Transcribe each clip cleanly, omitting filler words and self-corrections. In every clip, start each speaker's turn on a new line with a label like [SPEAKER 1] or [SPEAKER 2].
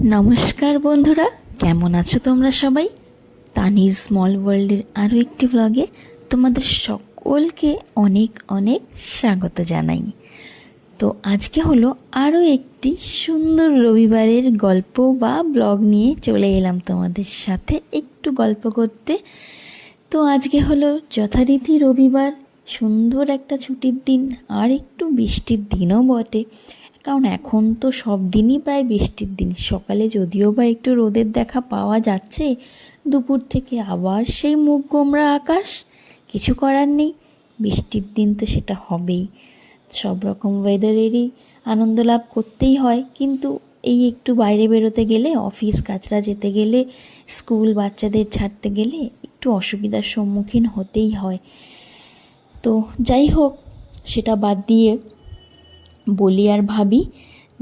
[SPEAKER 1] নমস্কার বন্ধুরা, কেমন আছো তোমরা সবাই? তানিজ স্মল ওয়ার্ল্ডের আরও একটি ব্লগে তোমাদের সকলকে অনেক অনেক স্বাগত জানাই। তো আজকে হলো আরও একটি সুন্দর রবিবারের গল্প বা ব্লগ নিয়ে চলে এলাম তোমাদের সাথে একটু গল্প করতে। তো আজকে হলো যথারীতি রবিবার, সুন্দর একটা ছুটির দিন, আর একটু বৃষ্টির দিনও বটে। কারণ এখন তো সব দিনই প্রায় বৃষ্টির দিন। সকালে যদিও বা একটু রোদের দেখা পাওয়া যাচ্ছে, দুপুর থেকে আবার সেই মুখ গোমড়া আকাশ। কিছু করার নেই, বৃষ্টির দিন তো সেটা হবেই। সব রকম ওয়েদারেরই আনন্দ লাভ করতেই হয়, কিন্তু এই একটু বাইরে বেরোতে গেলে, অফিস কাছরা যেতে গেলে, স্কুল বাচ্চাদের ছাড়তে গেলে একটু অসুবিধার সম্মুখীন হতেই হয়। তো যাই হোক, সেটা বাদ দিয়ে বলি আর ভাবি,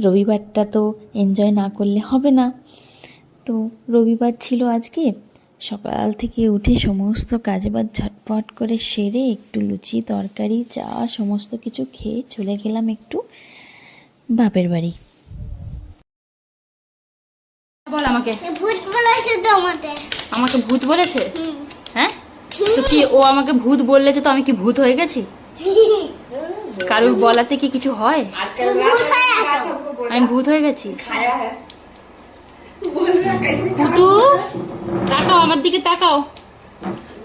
[SPEAKER 1] রবিবারটা তো এনজয় না করলে হবে না। তো রবিবার ছিল আজকে। সকাল থেকে উঠে সমস্ত কাজবাজ ঝটপট করে সেরে একটু লুচি তরকারি চা সমস্ত কিছু খেয়ে চলে গেলাম একটু বাপের বাড়ি।
[SPEAKER 2] বল আমাকে,
[SPEAKER 3] ভূত বলেছে তো
[SPEAKER 2] আমাকে ভূত বলেছে? হ্যাঁ, তো কি ও আমাকে ভূত বললেছে তো আমি কি ভূত হয়ে গেছি? কারুর বলাতে কি কিছু হয়? আমি ভূত হয়ে গেছি? পুটু, তাকাও আমার দিকে, তাকাও।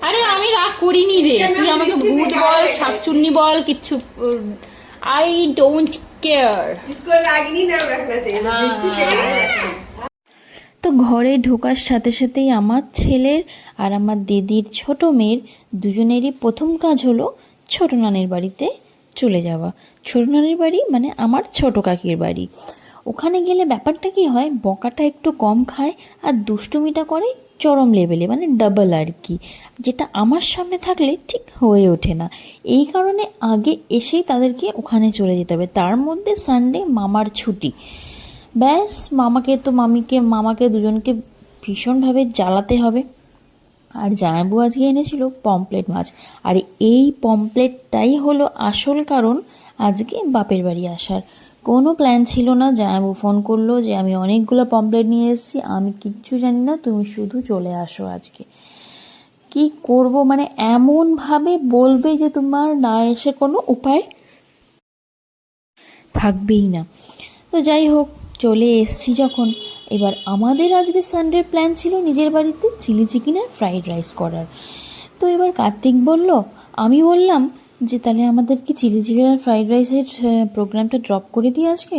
[SPEAKER 2] আরে আমি রাগ করিনি রে, তুই আমাকে ভূত বল শাকচুন্নি বল, কিচ্ছু আই ডোন্ট কেয়ার।
[SPEAKER 1] তো ঘরে ঢোকার সাথে সাথেই আমার ছেলের আর আমার দিদির ছোট মেয়ের দুজনেরই প্রথম কাজ হলো ছোট নানির বাড়িতে চলে যাওয়া। ছোট নানির বাড়ি মানে আমার ছোট কাকির বাড়ি। ওখানে গেলে ব্যাপারটা কি হয়, বকাটা একটু কম খায় আর দুষ্টুমিটা করে চরম লেভেলে, মানে ডাবল আর কি, যেটা আমার সামনে থাকলে ঠিক হয়ে ওঠে না। এই কারণে আগে এসেই তাদেরকে ওখানে চলে যেতে হবে। তার মধ্যে সানডে মামার ছুটি, ব্যাস মামাকে দুজনকে ভীষণভাবে জ্বালাতে হবে। আর জামাইবু আজকে এনেছিল পমপ্লেট মাছ, আর এই পমপ্লেটটাই হলো আসল কারণ আজকে বাপের বাড়ি আসার। কোনো প্ল্যান ছিল না। জামাইবু ফোন করলো যে আমি অনেকগুলো পমপ্লেট নিয়ে এসেছি, আমি কিচ্ছু জানি না, তুমি শুধু চলে আসো আজকে। কি করব, মানে এমনভাবে বলবে যে তোমার না এসে কোনো উপায় থাকবেই না। তো যাই হোক, চলে এসছি যখন, এবার আমাদের আজকে সানডের প্ল্যান ছিল নিজের বাড়িতে চিলি চিকেন আর ফ্রাইড রাইস করার। তো এবার কার্তিক বলল, আমি বললাম যে তাহলে আমাদের কি চিলি চিকেন আর ফ্রাইড রাইসের প্রোগ্রামটা ড্রপ করে দিই আজকে।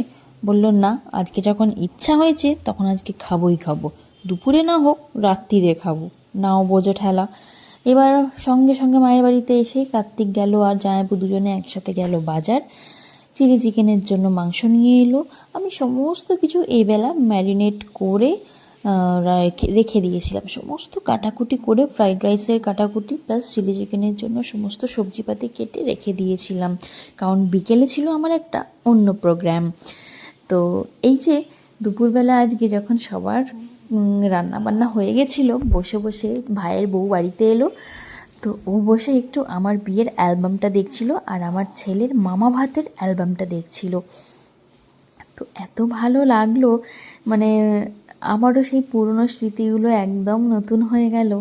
[SPEAKER 1] বলল না, আজকে যখন ইচ্ছা হয়েছে তখন আজকে খাবোই খাবো, দুপুরে না হোক রাত্রিরে খাবো, নাও বোঝো ঠেলা। এবার সঙ্গে সঙ্গে মায়ের বাড়িতে এসেই কার্তিক গেল আর জামাইবু দুজনে একসাথে গেল বাজার। চিলি চিকেনের জন্য মাংস নিয়ে এলো। আমি সমস্ত কিছু এই বেলা ম্যারিনেট করে রেখে দিয়েছিলাম, সমস্ত কাটাকুটি করে, ফ্রাইড রাইসের কাটাকুটি প্লাস চিলি চিকেনের জন্য সমস্ত সবজিপাতি কেটে রেখে দিয়েছিলাম, কারণ বিকেলে ছিল আমার একটা অন্য প্রোগ্রাম। তো এই যে দুপুরবেলা আজকে যখন সবার রান্না বান্না হয়ে গেছিলো, বসে বসে ভাইয়ের বউ বাড়িতে এলো। তো ও বসে একটু আমার বিয়ের অ্যালবামটা দেখছিল আর আমার ছেলের মামা ভাতের অ্যালবামটা দেখছিল। তো এত ভালো লাগলো, মানে আমারও সেই পুরনো স্মৃতিগুলো একদম নতুন হয়ে গেল,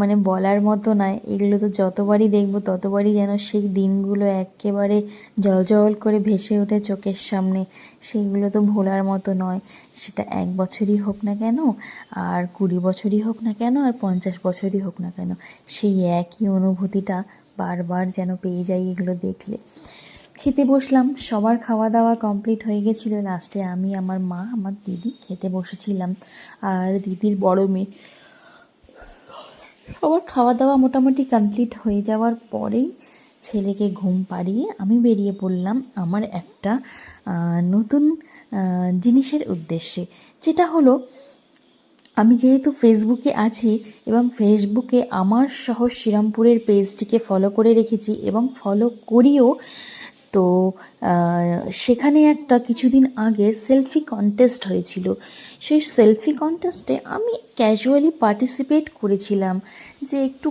[SPEAKER 1] মানে বলার মতো নয়। এগুলো তো যতবারই দেখবো ততবারই যেন সেই দিনগুলো একেবারে জল করে ভেসে ওঠে চোখের সামনে। সেইগুলো তো ভোলার মতো নয়, সেটা 1 বছরই হোক না কেন, আর 20 বছরই হোক না কেন, আর 50 বছরই হোক না কেন, সেই একই অনুভূতিটা বারবার যেন পেয়ে যাই এগুলো দেখলে। খেতে বসলাম, সবার খাওয়া দাওয়া কমপ্লিট হয়ে গেছিলো। লাস্টে আমি, আমার মা, আমার দিদি খেতে বসেছিলাম, আর দিদির বড় মেয়ে। সবার খাওয়া দাওয়া মোটামুটি কমপ্লিট হয়ে যাওয়ার পরেই ছেলেকে ঘুম পাড়িয়ে আমি বেরিয়ে পড়লাম আমার একটা নতুন জিনিসের উদ্দেশ্যে, যেটা হলো আমি যেহেতু ফেসবুকে আছি এবং ফেসবুকে আমার শহর শ্রীরামপুরের পেজটিকে ফলো করে রেখেছি এবং ফলো করিও। তো সেখানে একটা কিছুদিন আগে সেলফি কন্টেস্ট হয়েছিল। সেই সেলফি কন্টেস্টে আমি ক্যাজুয়ালি পার্টিসিপেট করেছিলাম, যে একটু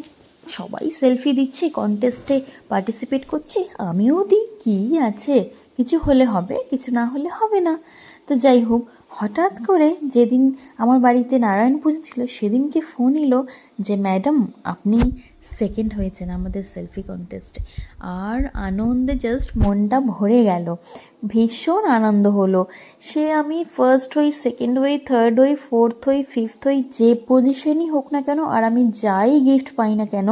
[SPEAKER 1] সবাই সেলফি দিচ্ছে, কন্টেস্টে পার্টিসিপেট করছে, আমিও দিই, কী আছে, কিছু হলে হবে, কিছু না হলে হবে না। তো যাই হোক, হঠাৎ করে যেদিন আমার বাড়িতে নারায়ণ পুজো ছিল সেদিনকে ফোন এলো যে ম্যাডাম আপনি সেকেন্ড হয়েছেন আমাদের সেলফি কন্টেস্টে। আর আনন্দে জাস্ট মনটা ভরে গেল, ভীষণ আনন্দ হলো। সে আমি ফার্স্ট হই, সেকেন্ড হই, থার্ড হই, ফোর্থ হই, ফিফথ হই, যে পজিশনই হোক না কেন, আর আমি যাই গিফট পাই না কেন,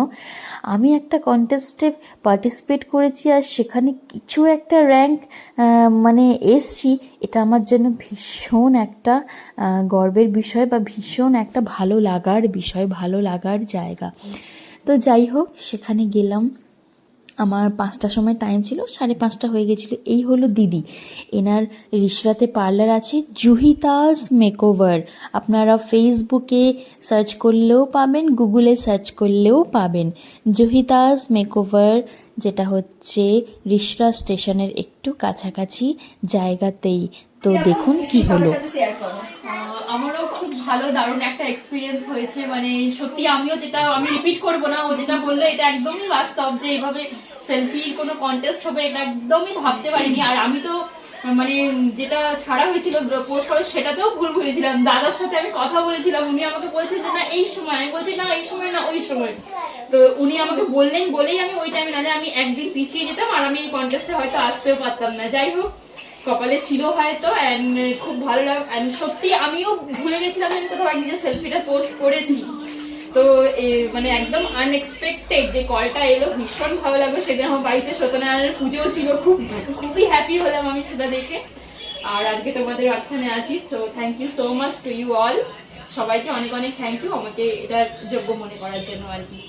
[SPEAKER 1] আমি একটা কন্টেস্টে পার্টিসিপেট করেছি আর সেখানে কিছু একটা র্যাঙ্ক মানে এসছি, এটা আমার জন্য ভীষণ একটা গর্বের বিষয় বা ভীষণ একটা ভালো লাগার বিষয়, ভালো লাগার জায়গা। তো যাই হোক, সেখানে গেলাম। আমার 5টার সময় টাইম ছিল, 5:30 হয়ে গেছিলো। এই হলো দিদি, এনার রিসরাতে পার্লার আছে, জুহিতাস মেকওভার। আপনারা ফেসবুকে সার্চ করলেও পাবেন, গুগলে সার্চ করলেও পাবেন জুহিতাস মেকওভার, যেটা হচ্ছে রিসরা স্টেশনের একটু কাছাকাছি জায়গাতেই। তো দেখুন কি হলো।
[SPEAKER 2] আমারও খুব ভালো দারুণ একটা এক্সপিরিয়েন্স হয়েছে, মানে সত্যি আমিও যেটা আমি রিপিট করব না, ও যেটা বললো এটা একদমই বাস্তব যে এইভাবে সেলফির কোনো কন্টেস্ট হবে এটা একদমই ভাবতে পারিনি। আর আমি তো মানে যেটা ছাড়া হয়েছিল পোস্ট করে সেটাতেও ভুল বুঝেছিলাম। দাদার সাথে আমি কথা বলেছিলাম, উনি আমাকে বলছেন যে না এই সময়, আমি বলছি না এই সময় না ওই সময়। তো উনি আমাকে বললেন বলেই আমি ওই টাইমে, না আমি একদিন পিছিয়ে যেতাম আর আমি এই কন্টেস্টে হয়তো আসতেও পারতাম না। যাই হোক, কপালে ছিল হয়তো। অ্যান্ড খুব ভালো লাগে। অ্যান্ড সত্যি আমিও ভুলে গেছিলাম আমি কোথাও নিজের সেলফিটা পোস্ট করেছি। তো মানে একদম আনএক্সপেক্টেড যে কলটা এলো, ভীষণ ভালো লাগলো। সেদিন আমার বাড়িতে সত্যনারায়ণের পুজোও ছিল, খুবই হ্যাপি হলাম আমি সেটা দেখে। আর আজকে তোমাদের মাঝখানে আছি। তো thank you so much to you all, সবাইকে অনেক অনেক থ্যাংক ইউ আমাকে এটার যোগ্য মনে করার জন্য আর কি।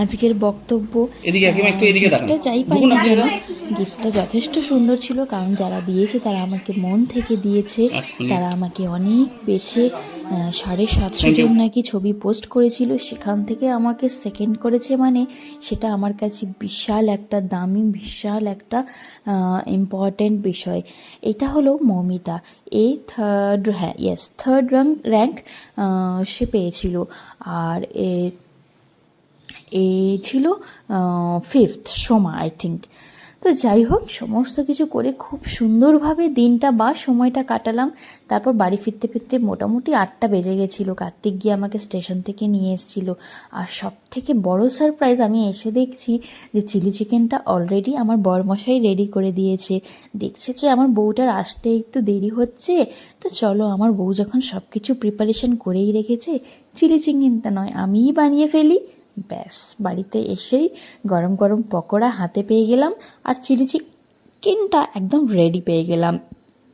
[SPEAKER 1] আজকের বক্তব্য গিফটটা যাই পাই না কেন, গিফটটা যথেষ্ট সুন্দর ছিল, কারণ যারা দিয়েছে তারা আমাকে মন থেকে দিয়েছে। তারা আমাকে অনেক বেছে 750 জন নাকি ছবি পোস্ট করেছিল, সেখান থেকে আমাকে সেকেন্ড করেছে, মানে সেটা আমার কাছে বিশাল একটা দামি, বিশাল একটা ইম্পর্টেন্ট বিষয়। এটা হলো মমিতা, এই থার্ড র্যাঙ্ক সে পেয়েছিল। আর এ ছিল 5th সোমা আই থিঙ্ক। তো যাই হোক, সমস্ত কিছু করে খুব সুন্দরভাবে দিনটা বা সময়টা কাটালাম। তারপর বাড়ি ফিরতে ফিরতে মোটামুটি 8টা বেজে গেছিলো। কার্তিক গিয়ে আমাকে স্টেশন থেকে নিয়ে এসেছিলো। আর সব থেকে বড় সারপ্রাইজ, আমি এসে দেখছি যে চিলি চিকেনটা অলরেডি আমার বরমশাই রেডি করে দিয়েছে। দেখছে যে আমার বউটার আসতে একটু দেরি হচ্ছে, তো চলো আমার বউ যখন সব কিছু প্রিপারেশন করেই রেখেছে, চিলি চিকেনটা নয় আমিই বানিয়ে ফেলি। ব্যাস, বাড়িতে এসেই গরম গরম পকোড়া হাতে পেয়ে গেলাম আর চিলি চিকেনটা একদম রেডি পেয়ে গেলাম।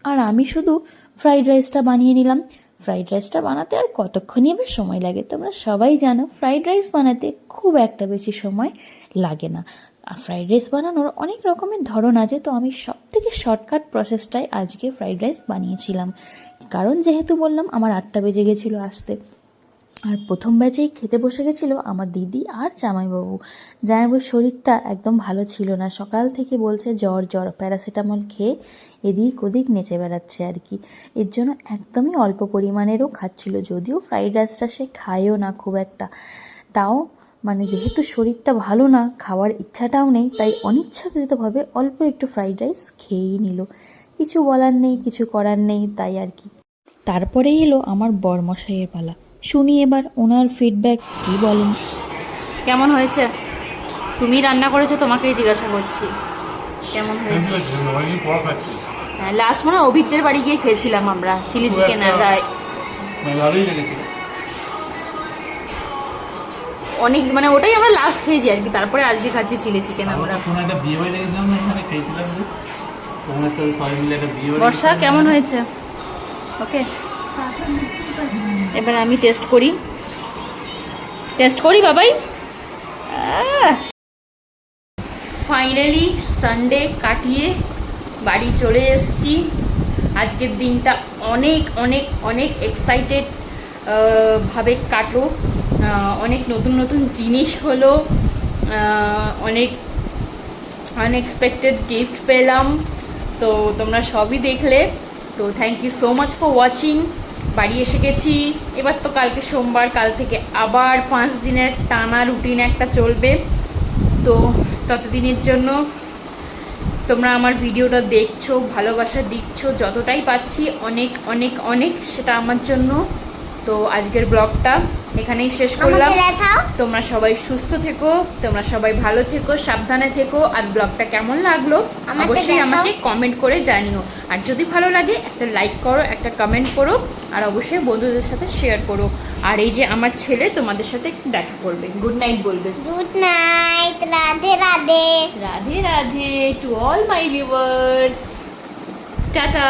[SPEAKER 1] আর আমি শুধু ফ্রাইড রাইসটা বানিয়ে নিলাম। ফ্রাইড রাইসটা বানাতে আর কতক্ষণই এবার সময় লাগে, তোমরা সবাই জানো ফ্রাইড রাইস বানাতে খুব একটা বেশি সময় লাগে না। আর ফ্রাইড রাইস বানানোর অনেক রকমের ধরন আছে, তো আমি সব থেকে শর্টকাট প্রসেসটাই আজকে ফ্রাইড রাইস বানিয়েছিলাম। কারণ যেহেতু বললাম আমার 8টা বেজে গেছিলো আসতে। আর প্রথম ব্যাচেই খেতে বসে গেছিলো আমার দিদি আর জামাইবাবু। জামাইবাবুর শরীরটা একদম ভালো ছিল না, সকাল থেকে বলছে জ্বর, প্যারাসিটামল খেয়ে এদিক ওদিক নেচে বেড়াচ্ছে আর কি। এর জন্য একদমই অল্প পরিমাণেরও খাচ্ছিল, যদিও ফ্রাইড রাইসটা সে খায়ও না খুব একটা। তাও মানে যেহেতু শরীরটা ভালো না, খাওয়ার ইচ্ছাটাও নেই, তাই অনিচ্ছাকৃতভাবে অল্প একটু ফ্রাইড রাইস খেয়েই নিল। কিছু বলার নেই, কিছু করার নেই, তাই আর কি। তারপরেই এলো আমার বরমশাইয়ের পালা। শুনি এবার ওনার ফিডব্যাক কি বলেন।
[SPEAKER 2] কেমন হয়েছে? তুমি রান্না করেছো, তোমাকেই জিজ্ঞাসা করছি কেমন হয়েছে। হ্যাঁ, লাস্ট মনে হয় অভিজ্ঞদের বাড়ি গিয়ে খেয়েছিলাম আমরা চিলি চিকেন আর অনেক, মানে ওটাই আমরা লাস্ট খেয়েছি আর কি। তারপরে আজকে খাচ্ছি চিলি চিকেন আমরা। বর্ষা কেমন হয়েছে? ওকে, এবার আমি টেস্ট করি বাবাই। ফাইনালি সানডে কাটিয়ে বাড়ি চলে এসেছি। আজকের দিনটা অনেক অনেক অনেক এক্সাইটেড ভাবে কাটলো। অনেক নতুন নতুন জিনিস হলো, অনেক আনএক্সপেক্টেড গিফট পেলাম। তো তোমরা সবই দেখলে, তো thank you so much for watching. বাড়ি এসে গেছি, এবার তো কালকে সোমবার, কাল থেকে আবার 5 দিনের টানা রুটিন একটা চলবে। তো ততদিনের জন্য তোমরা আমার ভিডিওটা দেখছো, ভালোবাসা দিচ্ছ, যতটাই পাচ্ছি অনেক অনেক অনেক, সেটা আমার জন্য। তো আজকের ব্লগটা এখানেই শেষ করলাম। তোমরা সবাই সুস্থ থেকো, তোমরা সবাই ভালো থেকো, সাবধানে থেকো। আর ব্লগটা কেমন লাগলো অবশ্যই আমাকে কমেন্ট করে জানিও। আর যদি ভালো লাগে একটা লাইক করো, একটা কমেন্ট করো, আর অবশ্যই বন্ধুদের সাথে শেয়ার করো। আর এই যে আমার ছেলে তোমাদের সাথে একটু দেখা করবে, গুড নাইট বলবে।
[SPEAKER 3] Good night, Radhe Radhe.
[SPEAKER 2] Radhe Radhe to all my viewers, tata.